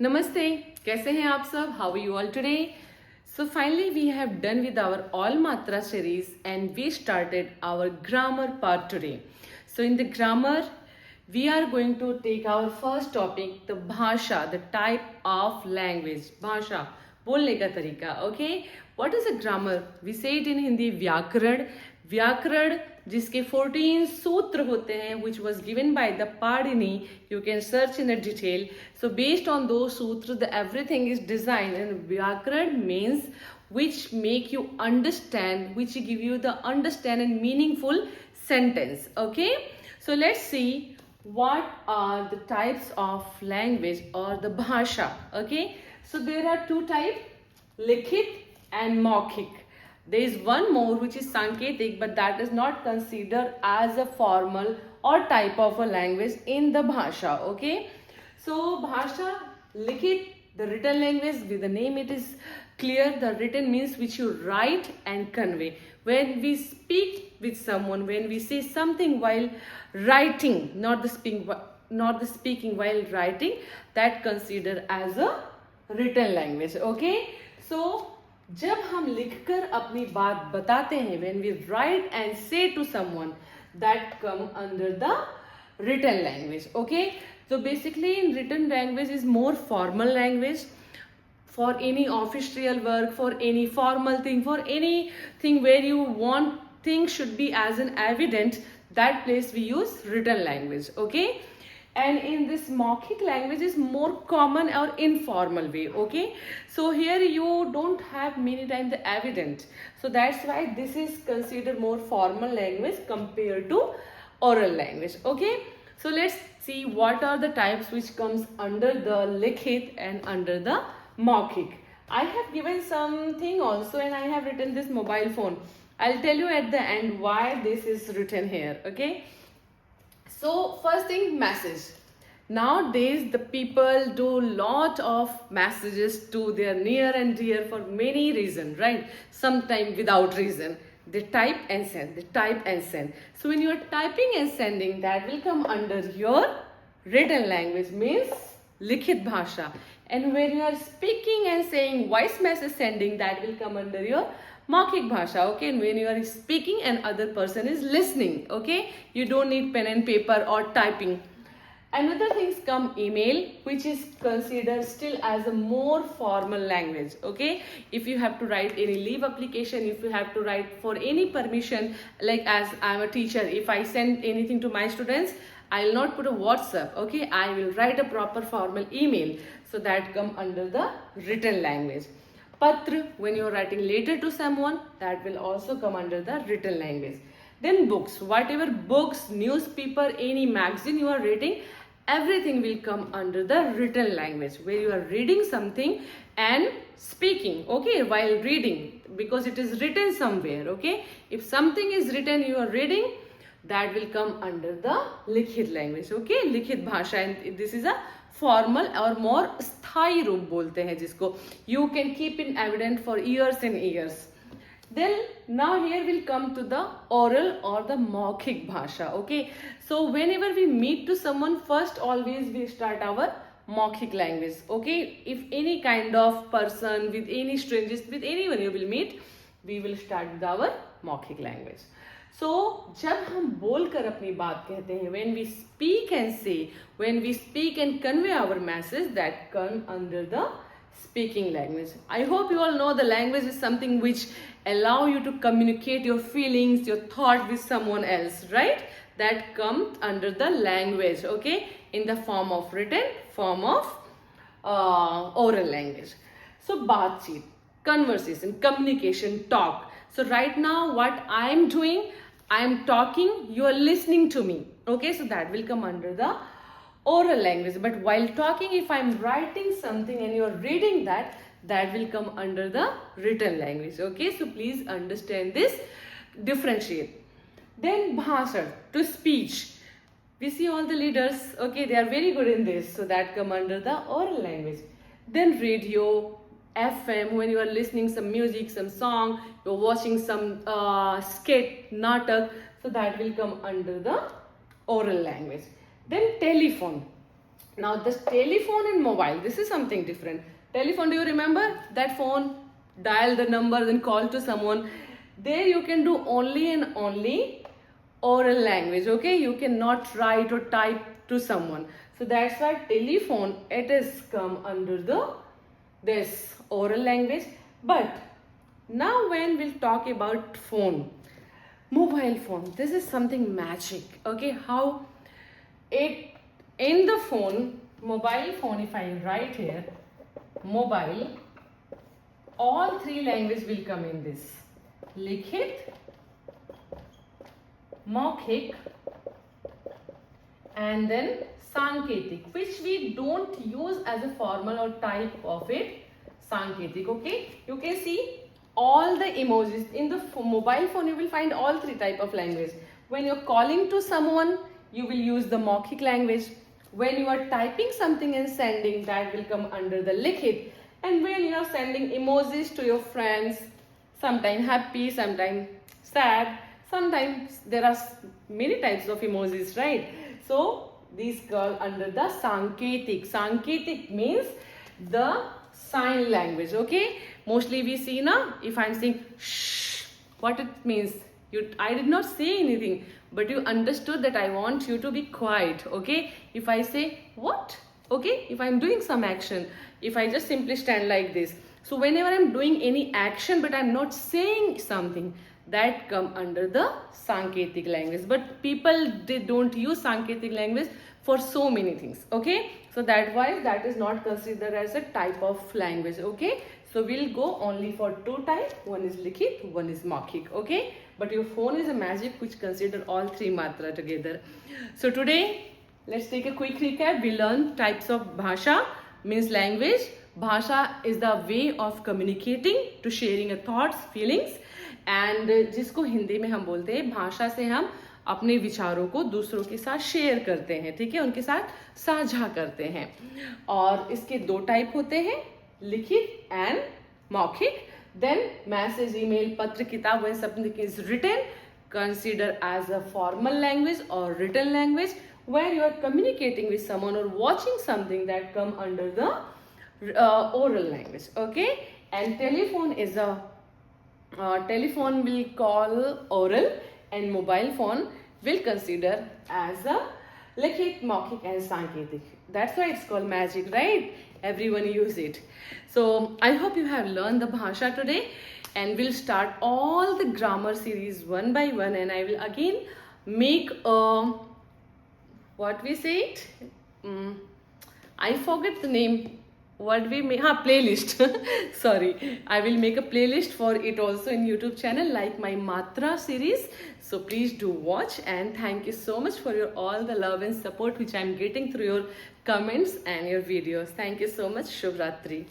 नमस्ते, कैसे हैं आप सब? How are you all today? So finally we have done with our all matra series and we started our grammar part today. So in the grammar we are going to take our first topic, the bhasha, the type of language. Bhasha, बोलने का तरीका. Okay, what is a grammar? We say it in Hindi, व्याकरण. व्याकरण जिसके 14 सूत्र होते हैं, which was given by the Padini. You can search in a detail. So based on those sutras, everything is designed, and Vyakaran means which make you understand, which give you the understand and meaningful sentence. Okay, so let's see what are the types of language or the bhasha. Okay, so there are two types, likhit and maukhik. There is one more which is Sanketik, but that is not considered as a formal or type of a language in the bhasha. Okay, so bhasha, likhit, the written language, with the name it is clear. The written means which you write and convey. When we speak with someone, when we say something while writing, not the speaking while writing, that considered as a written language. Okay, so जब हम लिखकर अपनी बात बताते हैं, when we write and say to someone, that come under the written language. Okay, so basically in written language is more formal language for any official work, for any formal thing, for anything where you want things should be as an evident, that place we use written language. Okay, and in this maukhik language is more common or informal way. Okay, so here you don't have many times the evident, so that's why this is considered more formal language compared to oral language. Okay, so let's see what are the types which comes under the likhit and under the maukhik. I have given something also, and I have written this mobile phone. I'll tell you at the end why this is written here. Okay, so first thing, message. Nowadays the people do lot of messages to their near and dear for many reasons, right? Sometimes without reason. They type and send, they type and send. So when you are typing and sending, that will come under your written language, means likhit bhasha. And when you are speaking and saying voice message sending, that will come under your maukhik bhasha. Okay, and when you are speaking and other person is listening, okay, you don't need pen and paper or typing. Another things come email, which is considered still as a more formal language. Okay, if you have to write any leave application, if you have to write for any permission, like as I'm a teacher, if I send anything to my students, I'll not put a WhatsApp. Okay, I will write a proper formal email, so that come under the written language. Patra, when you are writing letter to someone, that will also come under the written language. Then books, whatever books, newspaper, any magazine you are reading, everything will come under the written language, where you are reading something and speaking, okay, while reading, because it is written somewhere. Okay, if something is written you are reading, that will come under the likhit language. Okay, likhit bhasha, and this is a formal or more स्थायी रूप बोलते हैं जिसको, you can keep in evident for years and years. Then now here will come to the oral or the maukhik bhasha. Okay, so whenever we meet to someone, first always we start our maukhik language. Okay, if any kind of person, with any strangers, with anyone you will meet, we will start with our maukhik language. So जब हम बोलकर अपनी बात कहते हैं, when we speak and say, when we speak and convey our message, that come under the speaking language. I hope you all know the language is something which allow you to communicate your feelings, your thought with someone else, right? That comes under the language. Okay, in the form of written, form of oral language. So baatcheet, conversation, communication, talk. So right now what I am doing, I am talking, you are listening to me. Okay, so that will come under the oral language. But while talking, if I am writing something and you are reading that, that will come under the written language. Okay, so please understand this, differentiate. Then bhasha, to speech. We see all the leaders, okay, they are very good in this, so that come under the oral language. Then radio, FM, when you are listening some music, some song, you're watching some skit, natak, so that will come under the oral language. Then telephone. Now this telephone and mobile, this is something different. Telephone, do you remember that phone? Dial the number, then call to someone. There you can do only and only oral language, okay? You cannot write or type to someone. So that's why telephone, it is come under the this oral language. But now when we'll talk about phone, mobile phone, this is something magic, okay? How it in the phone, mobile phone, if I write here mobile, all three languages will come in this: likhit, मौखिक, and then sanketik, which we don't use as a formal or type of it. Sanketik, okay? You can see all the emojis in the mobile phone. You will find all three type of language. When you're calling to someone, you will use the मौखिक language. When you are typing something and sending, that will come under the likhit. And when you are sending emojis to your friends, sometimes happy, sometimes sad, sometimes there are many types of emojis, right? So these go under the sanketik. Sanketik means the sign language, okay? Mostly we see now, if I'm saying shh, what it means? I did not say anything, but you understood that I want you to be quiet, okay? If I say what, okay? If I'm doing some action, if I just simply stand like this. So whenever I'm doing any action but I'm not saying something, that come under the Sanketik language. But people, they don't use Sanketik language for so many things, okay? So that why that is not considered as a type of language, okay? So we'll go only for two types. One is likhit, one is maukhik, okay? But your phone is a magic which consider all three matra together. So today, let's take a quick recap. We learned types of bhasha, means language. Bhasha is the way of communicating, to sharing a thoughts, feelings. And जिसको हिंदी में हम बोलते हैं, भाषा से हम अपने विचारों को दूसरों के साथ शेयर करते हैं, ठीक है, उनके साथ साझा करते हैं. और इसके दो टाइप होते हैं, लिखित एंड मौखिक. देन मैसेज, ईमेल, पत्र, किताब, when something is written, consider as a formal language or written language, where you are communicating with someone or watching something, that come under the oral language, okay? And telephone is a telephone will call oral, and mobile phone will consider as a likhit, maukhik and sanketik. That's why it's called magic, right? Everyone use it. So I hope you have learned the bhasha today, and we'll start all the grammar series one by one, and I will again make a, what we say it, I forget the name. What we make, playlist. Sorry, I will make a playlist for it also in YouTube channel, like my matra series. So please do watch, and thank you so much for your all the love and support which I am getting through your comments and your videos. Thank you so much. Shubh Ratri.